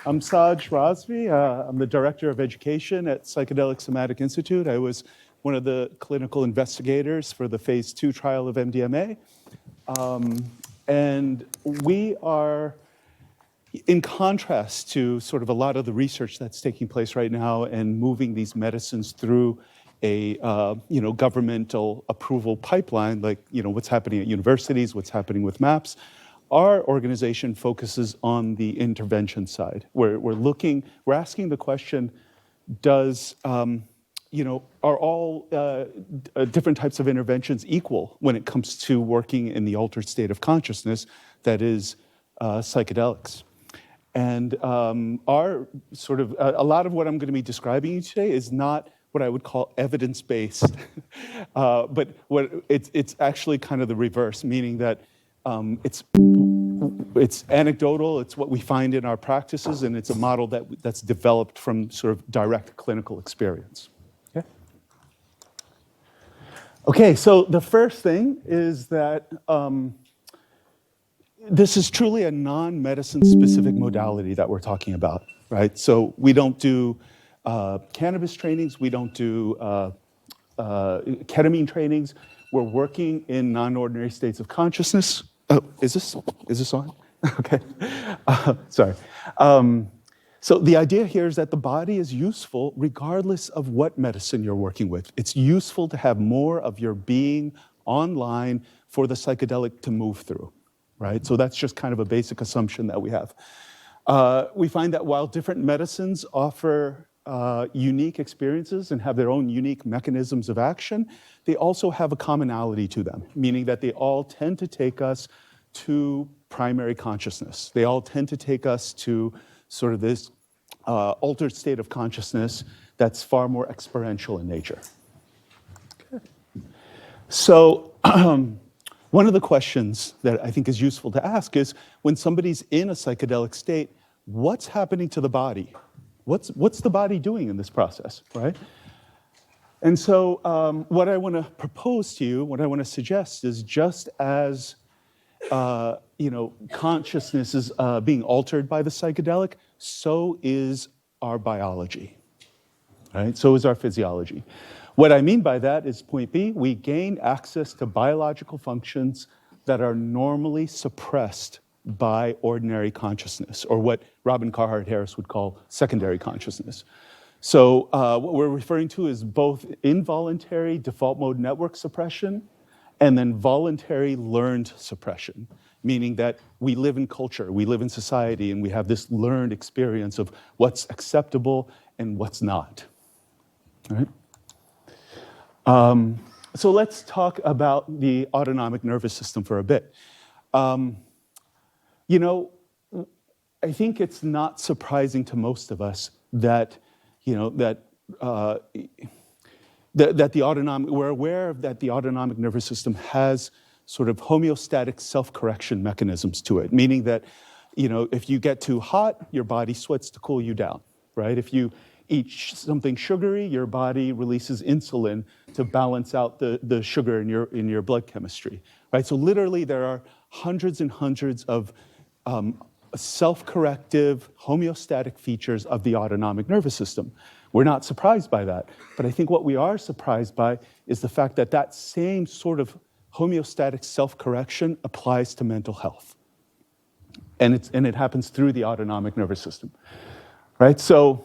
I'm Saj Razvi. I'm the Director of Education at Psychedelic Somatic Institute. I was one of the clinical investigators for the phase 2 trial of MDMA. And we are, in contrast to sort of a lot of the research that's taking place right now and moving these medicines through a governmental approval pipeline, like what's happening at universities, what's happening with MAPS. Our organization focuses on the intervention side. We're asking the question: does are all different types of interventions equal when it comes to working in the altered state of consciousness that is psychedelics? And our sort of a lot of what I'm going to be describing you today is not what I would call evidence-based, but it's actually kind of the reverse, meaning that it's anecdotal, it's what we find in our practices, and it's a model that's developed from sort of direct clinical experience. Okay, so the first thing is that this is truly a non-medicine specific modality that we're talking about, right? So we don't do cannabis trainings, we don't do ketamine trainings. We're working in non-ordinary states of consciousness. Oh, is this on? Okay, sorry. So the idea here is that the body is useful regardless of what medicine you're working with. It's useful to have more of your being online for the psychedelic to move through, right? So that's just kind of a basic assumption that we have. We find that while different medicines offer unique experiences and have their own unique mechanisms of action, they also have a commonality to them, meaning that they all tend to take us to primary consciousness. They all tend to take us to sort of this altered state of consciousness that's far more experiential in nature. Okay. So one of the questions that I think is useful to ask is, when somebody's in a psychedelic state, what's happening to the body? What's the body doing in this process, right? And so what I want to propose to you, what I want to suggest is, just as consciousness is being altered by the psychedelic, so is our biology, right? So is our physiology. What I mean by that is, point B, we gain access to biological functions that are normally suppressed by ordinary consciousness, or what Robin Carhart Harris would call secondary consciousness. So what we're referring to is both involuntary default mode network suppression and then voluntary learned suppression, meaning that we live in culture, we live in society, and we have this learned experience of what's acceptable and what's not. All right? So let's talk about the autonomic nervous system for a bit. I think it's not surprising to most of us that, we're aware that the autonomic nervous system has sort of homeostatic self-correction mechanisms to it, meaning that, if you get too hot, your body sweats to cool you down, right? If you eat something sugary, your body releases insulin to balance out the sugar in your blood chemistry, right? So literally there are hundreds and hundreds of self-corrective, homeostatic features of the autonomic nervous system. We're not surprised by that, but I think what we are surprised by is the fact that that same sort of homeostatic self-correction applies to mental health. And it happens through the autonomic nervous system, right? So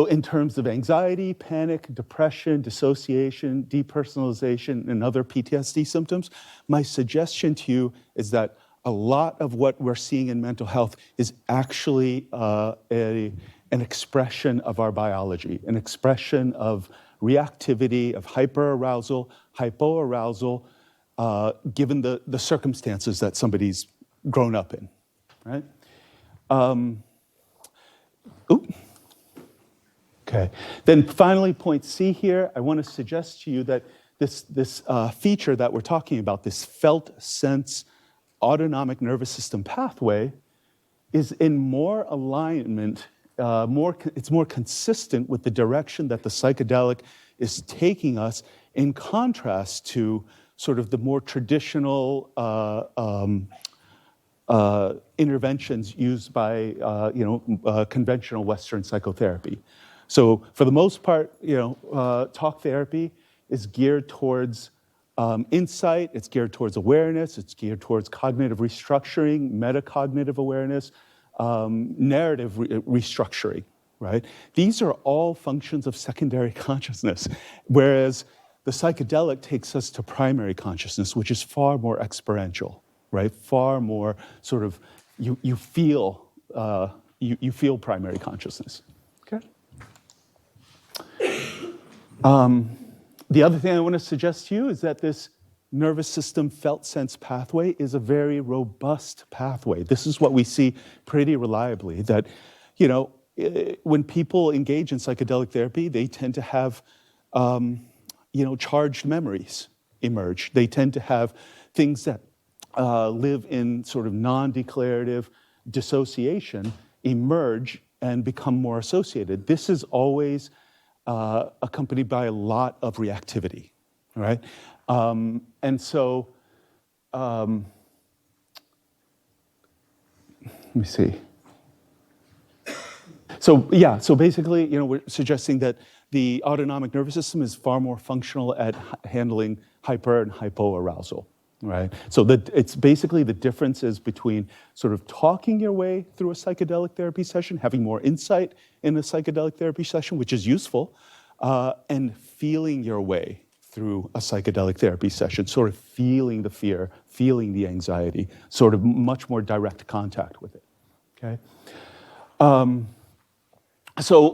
in terms of anxiety, panic, depression, dissociation, depersonalization, and other PTSD symptoms, my suggestion to you is that a lot of what we're seeing in mental health is actually an expression of our biology, an expression of reactivity, of hyperarousal, hypoarousal, given the circumstances that somebody's grown up in, right? Okay. Then finally, point C here, I want to suggest to you that this feature that we're talking about, this felt sense autonomic nervous system pathway, is in more alignment, it's more consistent with the direction that the psychedelic is taking us, in contrast to sort of the more traditional interventions used by conventional Western psychotherapy. So for the most part, talk therapy is geared towards insight, it's geared towards awareness, it's geared towards cognitive restructuring, metacognitive awareness, narrative restructuring, right? These are all functions of secondary consciousness, whereas the psychedelic takes us to primary consciousness, which is far more experiential, right? Far more sort of, you feel primary consciousness, okay? The other thing I want to suggest to you is that this nervous system felt sense pathway is a very robust pathway. This is what we see pretty reliably, that, when people engage in psychedelic therapy, they tend to have, charged memories emerge. They tend to have things that live in sort of non-declarative dissociation emerge and become more associated. This is always accompanied by a lot of reactivity, right? And so, let me see. So basically, we're suggesting that the autonomic nervous system is far more functional at handling hyper and hypoarousal, right? So it's basically the differences between sort of talking your way through a psychedelic therapy session, having more insight in a psychedelic therapy session, which is useful, and feeling your way through a psychedelic therapy session, sort of feeling the fear, feeling the anxiety, sort of much more direct contact with it, okay? So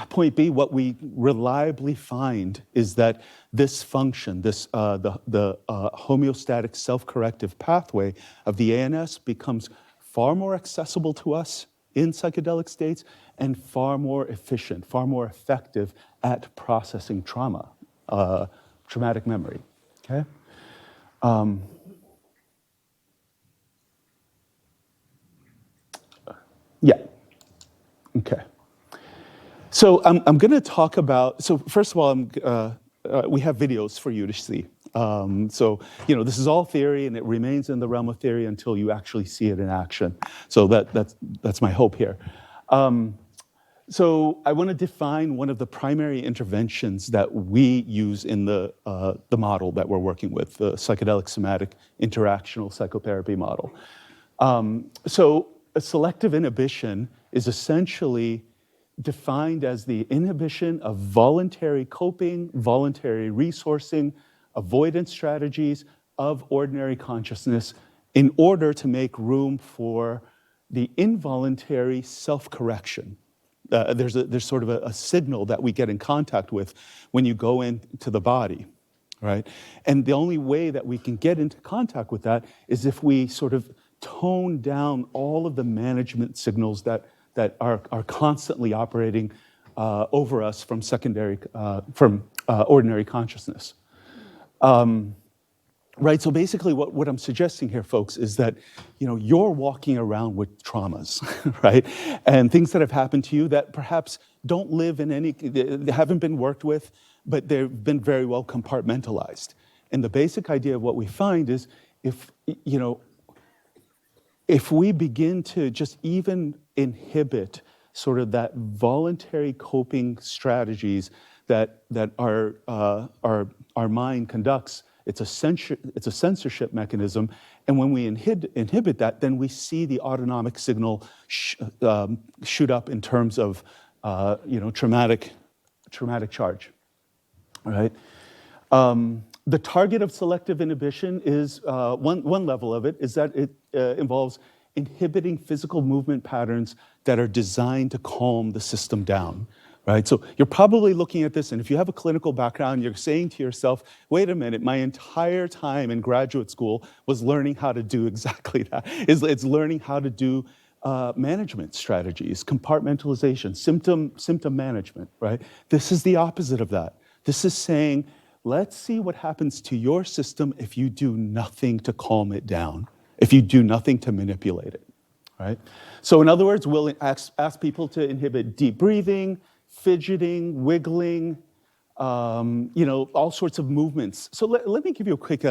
point B, what we reliably find is that this function, the homeostatic self-corrective pathway of the ANS becomes far more accessible to us in psychedelic states and far more efficient, far more effective at processing trauma, traumatic memory, okay? Yeah, okay. So I'm going to talk about, so first of all, we have videos for you to see. So, this is all theory and it remains in the realm of theory until you actually see it in action. So that's my hope here. So I want to define one of the primary interventions that we use in the model that we're working with, the Psychedelic Somatic Interactional Psychotherapy model. So a selective inhibition is essentially defined as the inhibition of voluntary coping, voluntary resourcing, avoidance strategies of ordinary consciousness in order to make room for the involuntary self-correction. There's sort of a signal that we get in contact with when you go into the body, right? And the only way that we can get into contact with that is if we sort of tone down all of the management signals that are constantly operating over us from ordinary consciousness. Right, so basically what I'm suggesting here, folks, is that you're walking around with traumas, right? And things that have happened to you that perhaps don't live in they haven't been worked with, but they've been very well compartmentalized. And the basic idea of what we find is if we begin to just even inhibit sort of that voluntary coping strategies that our mind conducts, it's a censorship mechanism, and when we inhibit that, then we see the autonomic signal shoot up in terms of traumatic charge, right? The target of selective inhibition is one level of it is that it involves inhibiting physical movement patterns that are designed to calm the system down. Right? So you're probably looking at this, and if you have a clinical background, you're saying to yourself, wait a minute, my entire time in graduate school was learning how to do exactly that. It's learning how to do management strategies, compartmentalization, symptom management, right? This is the opposite of that. This is saying, let's see what happens to your system if you do nothing to calm it down, if you do nothing to manipulate it, right? So in other words, we'll ask people to inhibit deep breathing, fidgeting, wiggling, all sorts of movements. So let me give you a quick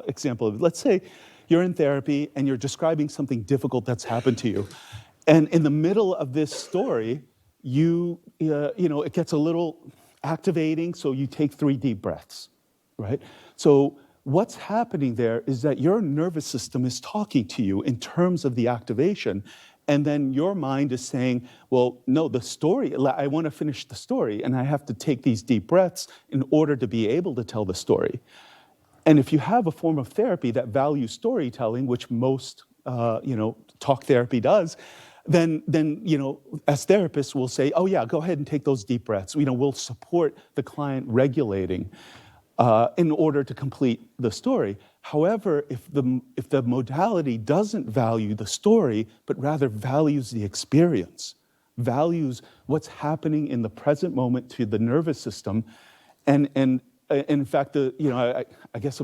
example of it. Let's say, you're in therapy and you're describing something difficult that's happened to you. And in the middle of this story, it gets a little activating, so you take 3 deep breaths, right? So what's happening there is that your nervous system is talking to you in terms of the activation, and then your mind is saying, well, no, the story, I want to finish the story, and I have to take these deep breaths in order to be able to tell the story. And if you have a form of therapy that values storytelling, which most talk therapy does, then as therapists we'll say, oh yeah, go ahead and take those deep breaths. We'll support the client regulating in order to complete the story. However, if the modality doesn't value the story, but rather values the experience, values what's happening in the present moment to the nervous system, and in fact, I guess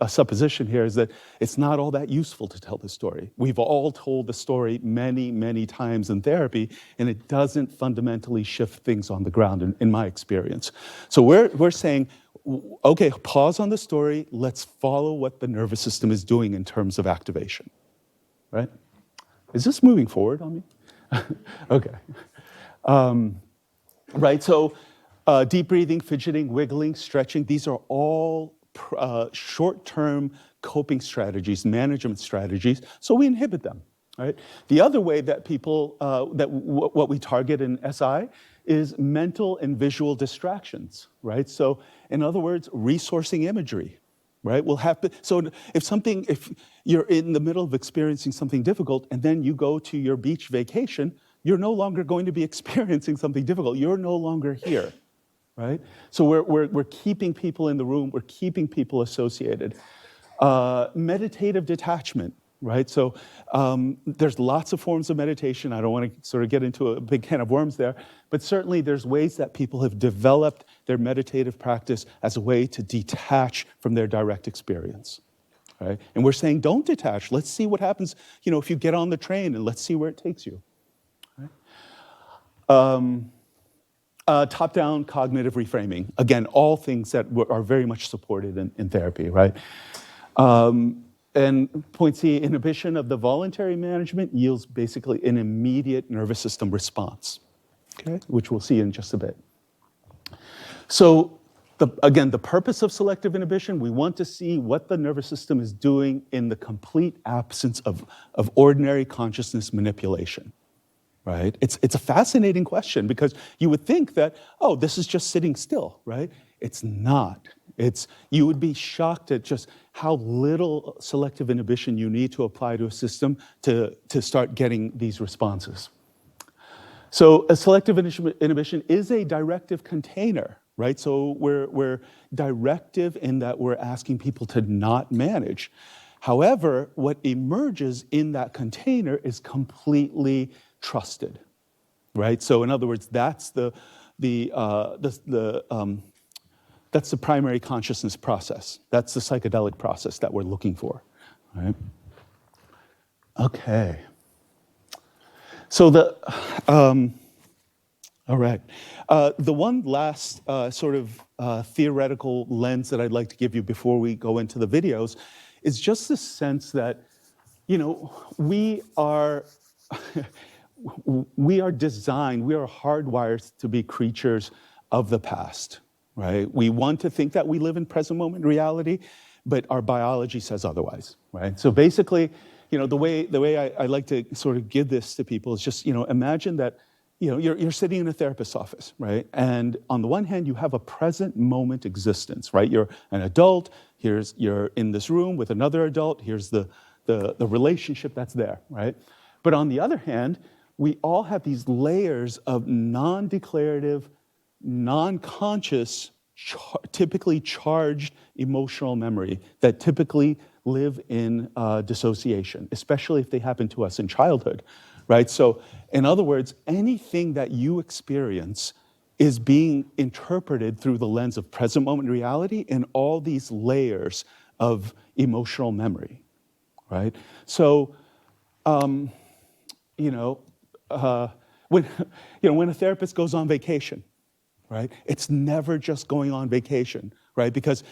a supposition here is that it's not all that useful to tell the story. We've all told the story many, many times in therapy, and it doesn't fundamentally shift things on the ground, in my experience. So we're saying, okay, pause on the story. Let's follow what the nervous system is doing in terms of activation, right? Is this moving forward on me? Okay. Right, so deep breathing, fidgeting, wiggling, stretching, these are all short-term coping strategies, management strategies, so we inhibit them, right? The other way that people, what we target in SI is mental and visual distractions, right? So in other words, resourcing imagery, right? So if you're in the middle of experiencing something difficult and then you go to your beach vacation, you're no longer going to be experiencing something difficult. You're no longer here, right? So we're keeping people in the room, we're keeping people associated. Meditative detachment, right? So there's lots of forms of meditation. I don't want to sort of get into a big can of worms there, but certainly there's ways that people have developed their meditative practice as a way to detach from their direct experience, right? And we're saying, don't detach. Let's see what happens, if you get on the train, and let's see where it takes you, right? Top-down cognitive reframing. Again, all things that are very much supported in therapy, right? And point C, inhibition of the voluntary management yields basically an immediate nervous system response, okay? Which we'll see in just a bit. So again, the purpose of selective inhibition, we want to see what the nervous system is doing in the complete absence of ordinary consciousness manipulation. Right? It's a fascinating question because you would think that, oh, this is just sitting still, right? It's not. You would be shocked at just how little selective inhibition you need to apply to a system to start getting these responses. So a selective inhibition is a directive container, right? So we're directive in that we're asking people to not manage. However, what emerges in that container is completely trusted, right? So in other words, that's the primary consciousness process. That's the psychedelic process that we're looking for, right? Okay. So all right. The one last sort of theoretical lens that I'd like to give you before we go into the videos is just the sense that, we are designed, we are hardwired to be creatures of the past, right? We want to think that we live in present moment reality, but our biology says otherwise, right? So basically, the way I like to sort of give this to people is just, imagine that, you're sitting in a therapist's office, right? And on the one hand, you have a present moment existence, right? You're an adult, you're in this room with another adult, here's the relationship that's there, right? But on the other hand, we all have these layers of non-declarative, non-conscious, typically charged emotional memory that typically live in dissociation, especially if they happen to us in childhood, right? So in other words, anything that you experience is being interpreted through the lens of present moment reality and all these layers of emotional memory, right? So, when a therapist goes on vacation, right? It's never just going on vacation. right? Because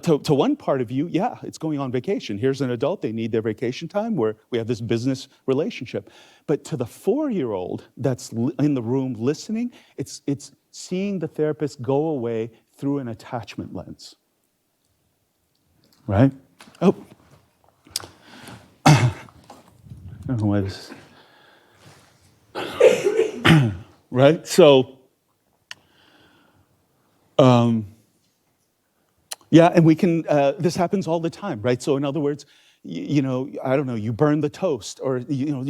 to one part of you, yeah, it's going on vacation. Here's an adult, they need their vacation time where we have this business relationship. But to the 4-year-old that's in the room listening, it's seeing the therapist go away through an attachment lens, right? Oh, I don't know why this is, right? So, yeah, and we can, this happens all the time, right? So in other words, you know, I don't know, you burn the toast, or, you know,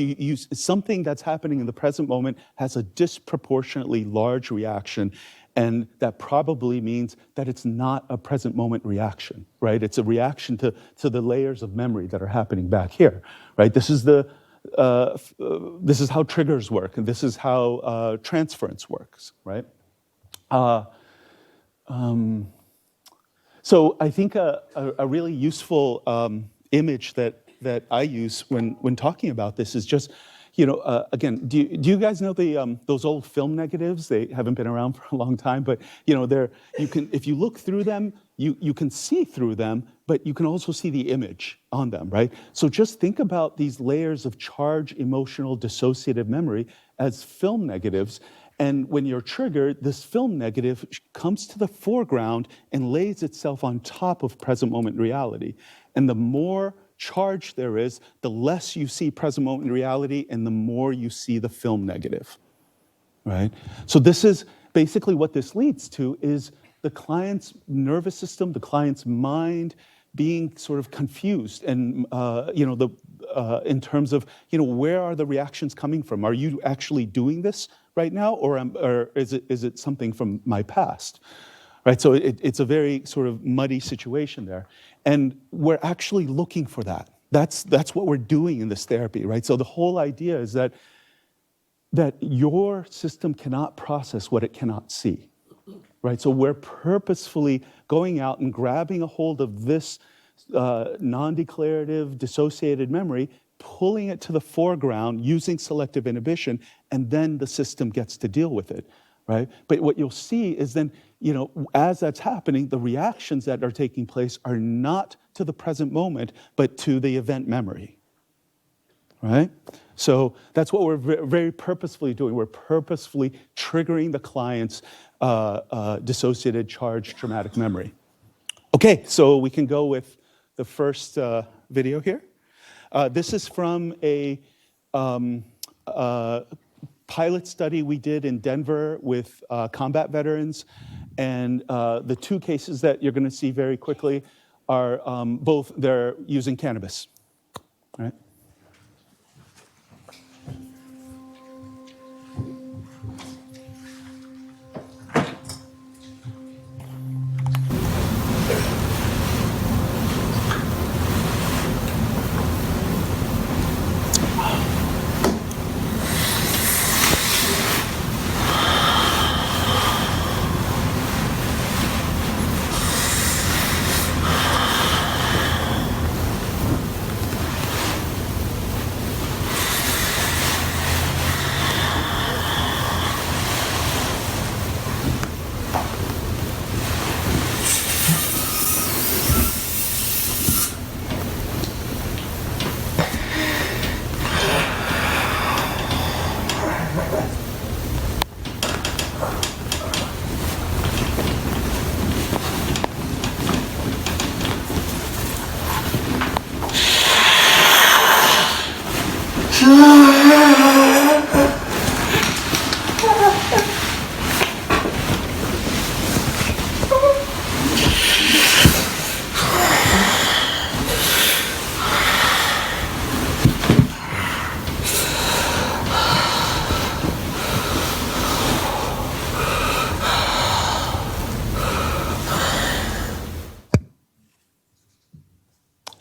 something that's happening in the present moment has a disproportionately large reaction, and that probably means that it's not a present moment reaction, right? It's a reaction to the layers of memory that are happening back here, right? This is how triggers work, and this is how transference works, right? So I think a really useful image that I use when talking about this is just, you know, again, do you guys know those old film negatives? They haven't been around for a long time, but you know, if you look through them, you can see through them, but you can also see the image on them, right? So just think about these layers of charge, emotional, dissociative memory as film negatives. And when you're triggered, this film negative comes to the foreground and lays itself on top of present moment reality. And the more charge there is, the less you see present moment reality and the more you see the film negative, right? So this is basically what this leads to is the client's nervous system, the client's mind being sort of confused and, you know, in terms of, you know, where are the reactions coming from? Are you actually doing this right now, or is it something from my past, right? So it's a very sort of muddy situation there, and we're actually looking for that. That's what we're doing in this therapy, right? So the whole idea is that your system cannot process what it cannot see, right? So we're purposefully going out and grabbing a hold of this non-declarative, dissociated memory, pulling it to the foreground using selective inhibition, and then the system gets to deal with it, right? But what you'll see is then, you know, as that's happening, the reactions that are taking place are not to the present moment, but to the event memory, right? So that's what we're very purposefully doing. We're purposefully triggering the client's dissociated charged traumatic memory. Okay, so we can go with the first video here. This is from a pilot study we did in Denver with combat veterans. And the two cases that you're going to see very quickly are both, they're using cannabis, right?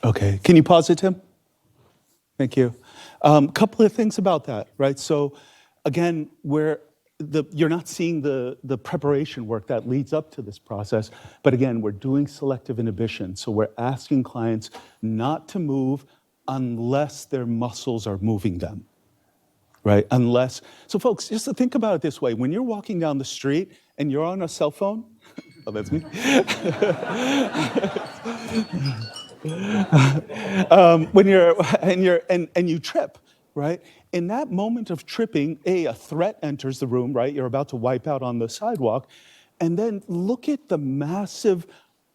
Okay, can you pause it, Tim? Thank you. Couple of things about that, right? So again, you're not seeing the preparation work that leads up to this process, but again, we're doing selective inhibition. So we're asking clients not to move unless their muscles are moving them, right? So folks, just to think about it this way, when you're walking down the street and you're on a cell phone, Oh, that's me. When you trip, right? In that moment of tripping, a threat enters the room, right? You're about to wipe out on the sidewalk, and then look at the massive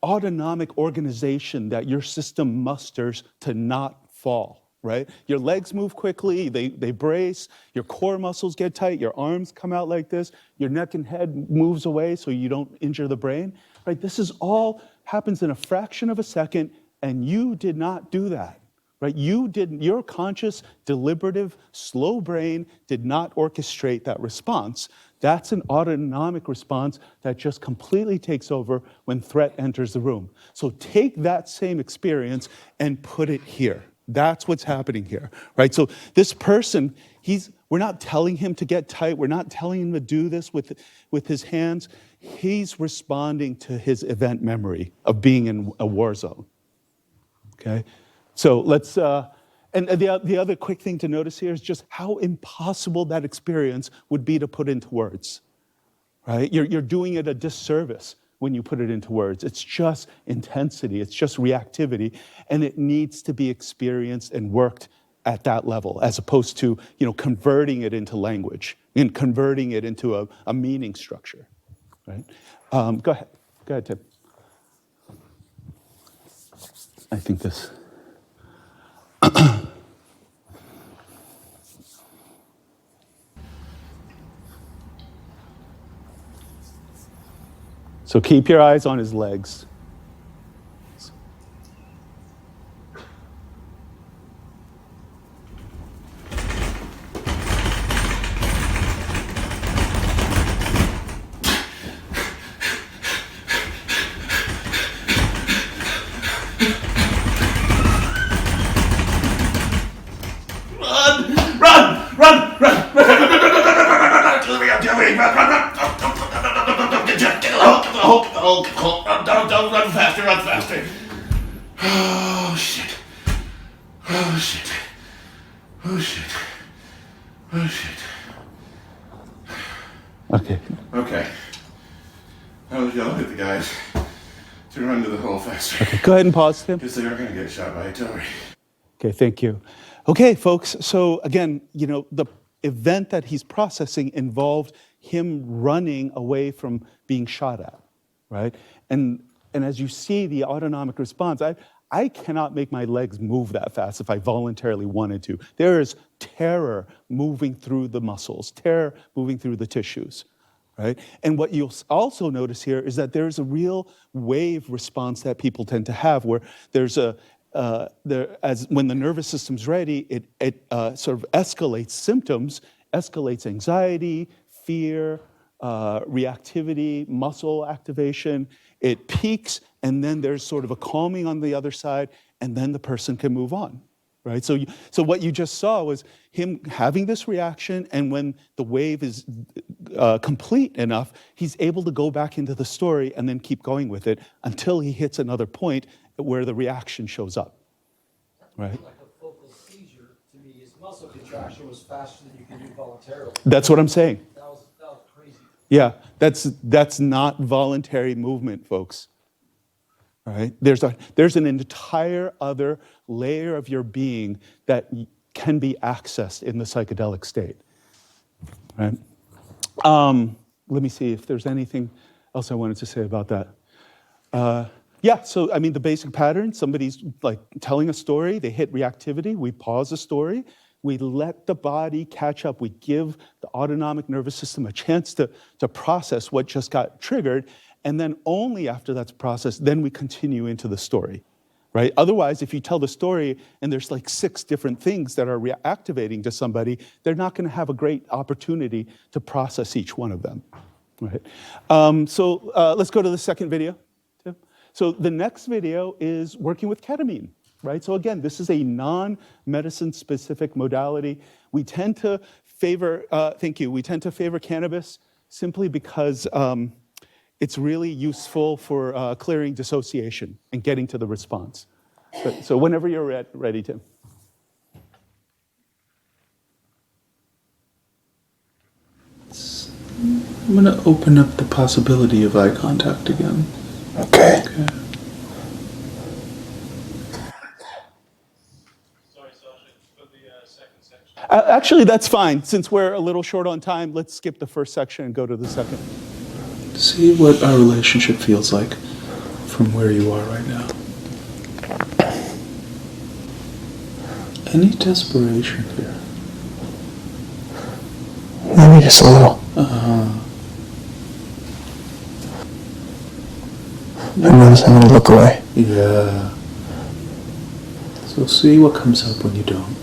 autonomic organization that your system musters to not fall, right? Your legs move quickly, they brace, your core muscles get tight, your arms come out like this, your neck and head moves away so you don't injure the brain, right? This is all happens in a fraction of a second, and you did not do that, right? Your conscious, deliberative, slow brain did not orchestrate that response. That's an autonomic response that just completely takes over when threat enters the room. So take that same experience and put it here. That's what's happening here, right? So this person, we're not telling him to get tight. We're not telling him to do this with his hands. He's responding to his event memory of being in a war zone, okay? So let's, and the other quick thing to notice here is just how impossible that experience would be to put into words, right? You're doing it a disservice when you put it into words. It's just intensity, it's just reactivity, and it needs to be experienced and worked at that level, as opposed to converting it into language and converting it into a meaning structure, right? Go ahead, Tim. I think this. So keep your eyes on his legs. Don't run faster, run faster. Oh shit. Oh shit. Oh shit. Oh shit. Okay. Okay. I was yelling at the guys to run to the hole faster. Okay, go ahead and pause, Tim. Because they are going to get shot by artillery. Okay, thank you. Okay, folks, so again, the event that he's processing involved him running away from being shot at, right? And as you see the autonomic response, I cannot make my legs move that fast if I voluntarily wanted to. There is terror moving through the muscles, terror moving through the tissues, right? And what you'll also notice here is that there's a real wave response that people tend to have, where there's when the nervous system's ready, it sort of escalates symptoms, escalates anxiety, fear, reactivity, muscle activation. It peaks, and then there's sort of a calming on the other side, and then the person can move on, right? So what you just saw was him having this reaction, and when the wave is complete enough, he's able to go back into the story and then keep going with it until he hits another point where the reaction shows up, right? Like a focal seizure, to me, his muscle contraction was faster than you can do voluntarily. That's what I'm saying. That was crazy. Yeah, that's not voluntary movement, folks. All right? There's an entire other layer of your being that can be accessed in the psychedelic state. Right? Let me see if there's anything else I wanted to say about that. Yeah, so I mean, the basic pattern, somebody's like telling a story, they hit reactivity, we pause the story, we let the body catch up, we give the autonomic nervous system a chance to process what just got triggered, and then only after that's processed, then we continue into the story, right? Otherwise, if you tell the story and there's like 6 different things that are reactivating to somebody, they're not gonna have a great opportunity to process each one of them, right? So let's go to the second video. So the next video is working with ketamine, right? So again, this is a non-medicine specific modality. We tend to favor, we tend to favor cannabis simply because it's really useful for clearing dissociation and getting to the response. So whenever you're ready, Tim. I'm going to open up the possibility of eye contact again. Okay. Okay. Sorry, Saj, for the second section. Actually, that's fine. Since we're a little short on time, let's skip the first section and go to the second. See what our relationship feels like from where you are right now. Any desperation here? Maybe just a little. I notice I'm gonna look away. Yeah. So see what comes up when you don't.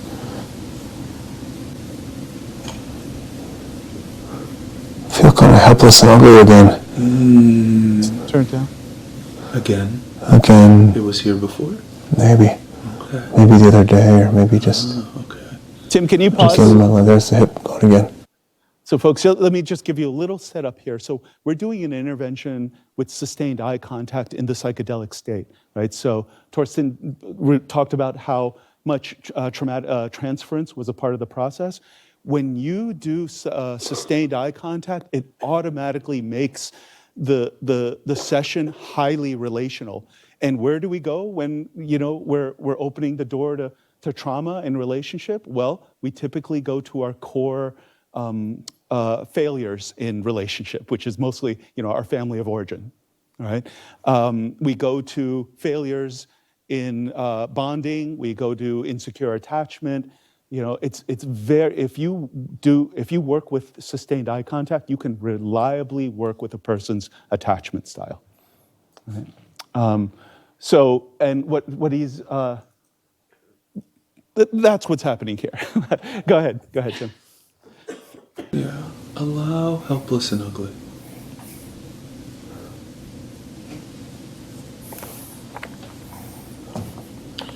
I feel kind of helpless and ugly again. Turn it down. Again, Again, it was here before? maybe. Okay. Maybe the other day, or maybe just Okay. Tim, can you just giving pause? my leg. There's the hip going again. So folks, let me just give you a little setup here. So we're doing an intervention with sustained eye contact in the psychedelic state, right? So Torsten talked about how much transference was a part of the process. When you do sustained eye contact, it automatically makes the session highly relational. And where do we go when we're opening the door to trauma and relationship? Well, we typically go to our core failures in relationship, which is mostly our family of origin. All right, we go to failures in bonding. We go to insecure attachment. It's very if you work with sustained eye contact, you can reliably work with a person's attachment style. Right? So, and what he's that's what's happening here. Go ahead, Tim. Yeah. Allow helpless and ugly.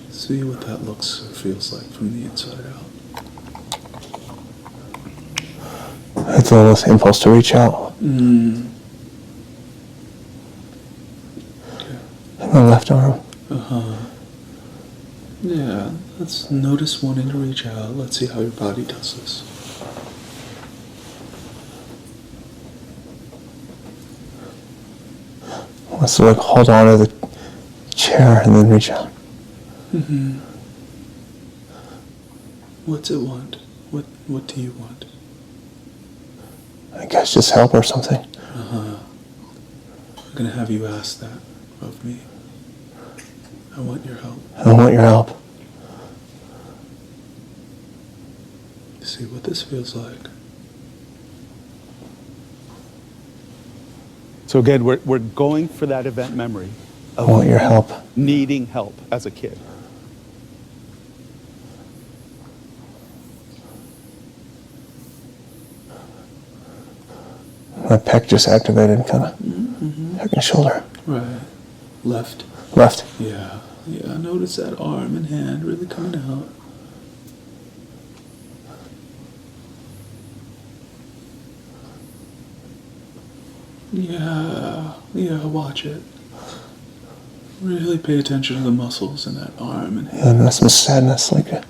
See what that looks or feels like from the inside out. I feel this impulse to reach out. Okay. My left arm. Yeah, let's notice wanting to reach out. Let's see how your body does this. Let's like hold on to the chair and then reach out. What's it want? What do you want? I guess just help or something. I'm gonna have you ask that of me. I want your help. I want your help. See what this feels like. So again, we're going for that event memory I want your help. needing help as a kid. My pec just activated, kind of. Neck and shoulder. Right. Left. Left. Yeah. Yeah. Notice that arm and hand really coming out. Yeah. Yeah. Watch it. Really pay attention to the muscles in that arm and hand. And that's some sadness, like a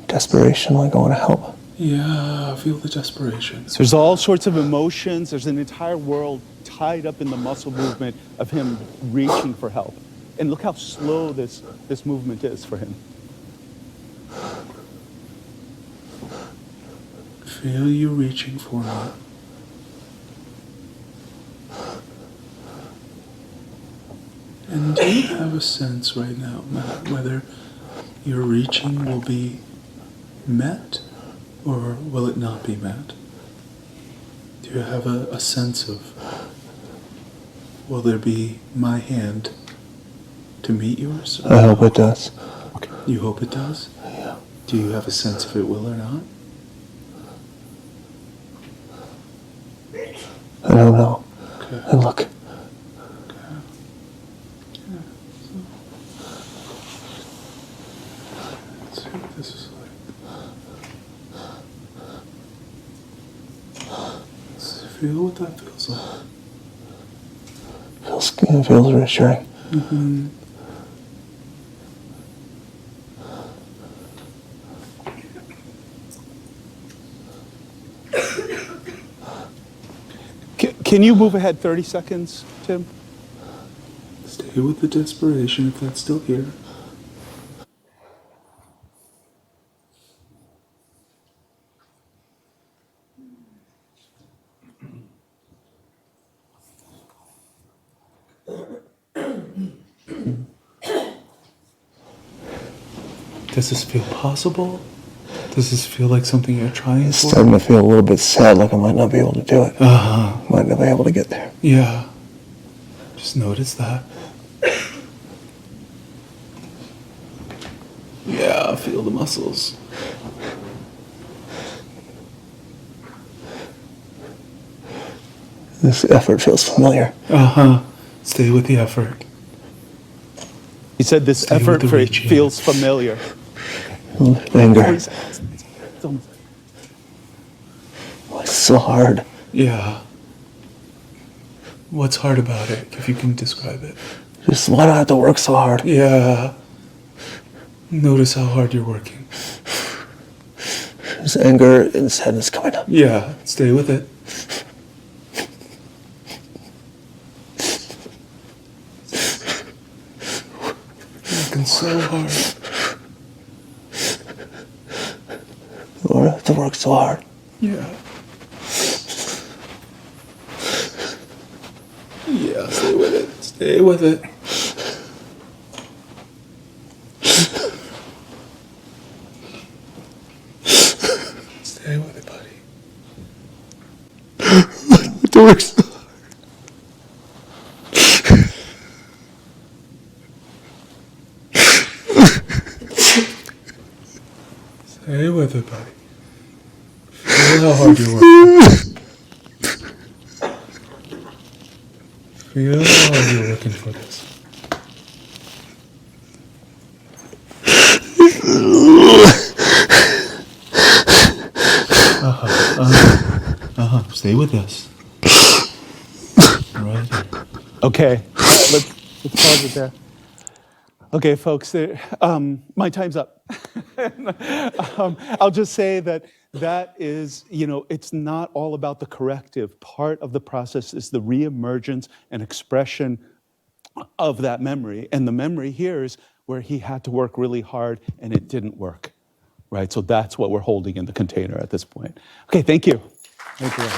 desperation, like I want to help. Yeah. Feel the desperation. So there's all sorts of emotions. There's an entire world tied up in the muscle movement of him reaching for help. And look how slow this movement is for him. Feel you reaching for me. And do you have a sense right now, Matt, whether your reaching will be met or will it not be met? Do you have a sense of, will there be my hand to meet yours? I hope it does. You hope it does? Yeah. Do you have a sense if it will or not? I don't know. Okay. And look. Let's see what this is like. Let's feel what that feels like. Feels reassuring. Can you move ahead 30 seconds, Tim? Stay with the desperation if that's still here. Does this feel possible? Does this feel like something you're trying It's for? starting to feel a little bit sad, like I might not be able to do it. Might not be able to get there. Yeah. Just notice that. Yeah, feel the muscles. This effort feels familiar. Stay with the effort. He said this Stay with effort the for reaching. feels familiar. Anger. 40 seconds. It's almost- It's so hard. Yeah. What's hard about it, if you can describe it? Just why do I have to work so hard? Yeah. Notice how hard you're working. This anger and sadness coming up. Yeah, stay with it. Working so hard. Why do I have to work so hard? Yeah. Yeah, stay with it. Stay with it. Stay with it, buddy. I have to work so hard. Stay with it, buddy. Feel how hard you're working. Feel how hard you're working for this. Stay with us. Right here. Okay, let's pause it there. Okay, folks, my time's up. I'll just say that is, it's not all about the corrective. Part of the process is the reemergence and expression of that memory. And the memory here is where he had to work really hard and it didn't work, right? So that's what we're holding in the container at this point. Okay, thank you. Thank you.